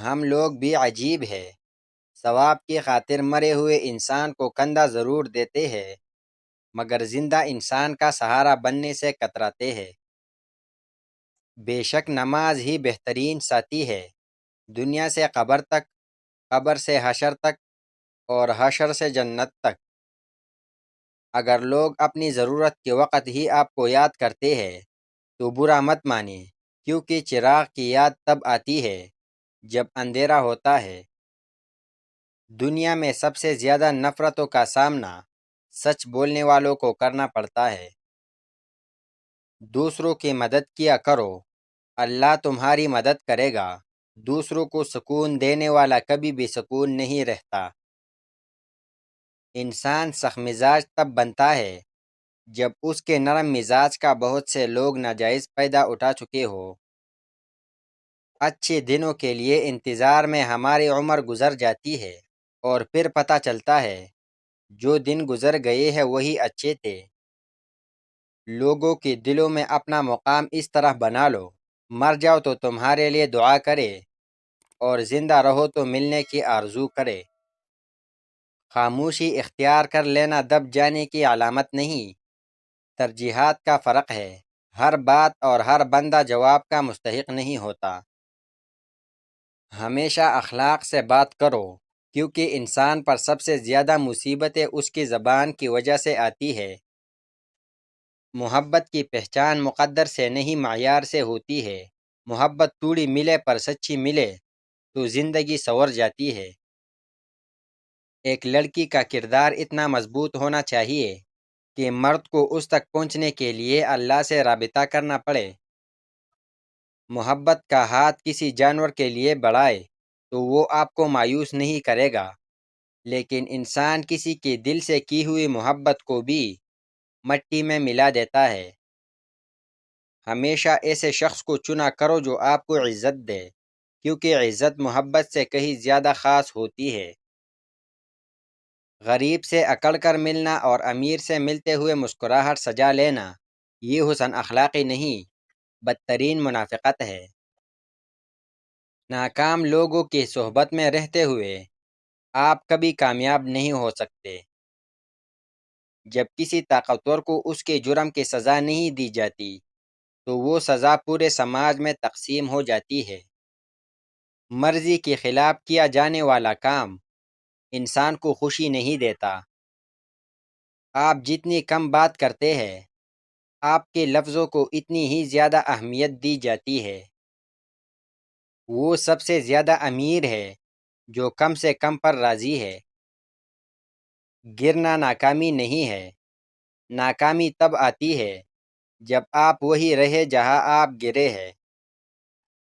ہم لوگ بھی عجیب ہے، ثواب کی خاطر مرے ہوئے انسان کو کندھا ضرور دیتے ہیں، مگر زندہ انسان کا سہارا بننے سے کتراتے ہیں۔ بے شک نماز ہی بہترین ساتھی ہے، دنیا سے قبر تک، قبر سے حشر تک، اور حشر سے جنت تک۔ اگر لوگ اپنی ضرورت کے وقت ہی آپ کو یاد کرتے ہیں تو برا مت مانیں، کیونکہ چراغ کی یاد تب آتی ہے جب اندھیرا ہوتا ہے۔ دنیا میں سب سے زیادہ نفرتوں کا سامنا سچ بولنے والوں کو کرنا پڑتا ہے۔ دوسروں کی مدد کیا کرو، اللہ تمہاری مدد کرے گا۔ دوسروں کو سکون دینے والا کبھی بھی سکون نہیں رہتا۔ انسان سخت مزاج تب بنتا ہے جب اس کے نرم مزاج کا بہت سے لوگ ناجائز فائدہ اٹھا چکے ہو۔ اچھے دنوں کے لیے انتظار میں ہماری عمر گزر جاتی ہے، اور پھر پتہ چلتا ہے جو دن گزر گئے ہیں وہی اچھے تھے۔ لوگوں کے دلوں میں اپنا مقام اس طرح بنا لو، مر جاؤ تو تمہارے لیے دعا کرے، اور زندہ رہو تو ملنے کی آرزو کرے۔ خاموشی اختیار کر لینا دب جانے کی علامت نہیں، ترجیحات کا فرق ہے۔ ہر بات اور ہر بندہ جواب کا مستحق نہیں ہوتا۔ ہمیشہ اخلاق سے بات کرو، کیونکہ انسان پر سب سے زیادہ مصیبتیں اس کی زبان کی وجہ سے آتی ہے۔ محبت کی پہچان مقدر سے نہیں معیار سے ہوتی ہے۔ محبت توڑی ملے پر سچی ملے تو زندگی سنور جاتی ہے۔ ایک لڑکی کا کردار اتنا مضبوط ہونا چاہیے کہ مرد کو اس تک پہنچنے کے لیے اللہ سے رابطہ کرنا پڑے۔ محبت کا ہاتھ کسی جانور کے لیے بڑھائے تو وہ آپ کو مایوس نہیں کرے گا، لیکن انسان کسی کے دل سے کی ہوئی محبت کو بھی مٹی میں ملا دیتا ہے۔ ہمیشہ ایسے شخص کو چنا کرو جو آپ کو عزت دے، کیونکہ عزت محبت سے کہیں زیادہ خاص ہوتی ہے۔ غریب سے اکڑ کر ملنا اور امیر سے ملتے ہوئے مسکراہٹ سجا لینا، یہ حسن اخلاقی نہیں، بدترین منافقت ہے۔ ناکام لوگوں کی صحبت میں رہتے ہوئے آپ کبھی کامیاب نہیں ہو سکتے۔ جب کسی طاقتور کو اس کے جرم کی سزا نہیں دی جاتی تو وہ سزا پورے سماج میں تقسیم ہو جاتی ہے۔ مرضی کے خلاف کیا جانے والا کام انسان کو خوشی نہیں دیتا۔ آپ جتنی کم بات کرتے ہیں، آپ کے لفظوں کو اتنی ہی زیادہ اہمیت دی جاتی ہے۔ وہ سب سے زیادہ امیر ہے جو کم سے کم پر راضی ہے۔ گرنا ناکامی نہیں ہے، ناکامی تب آتی ہے جب آپ وہی رہے جہاں آپ گرے ہیں۔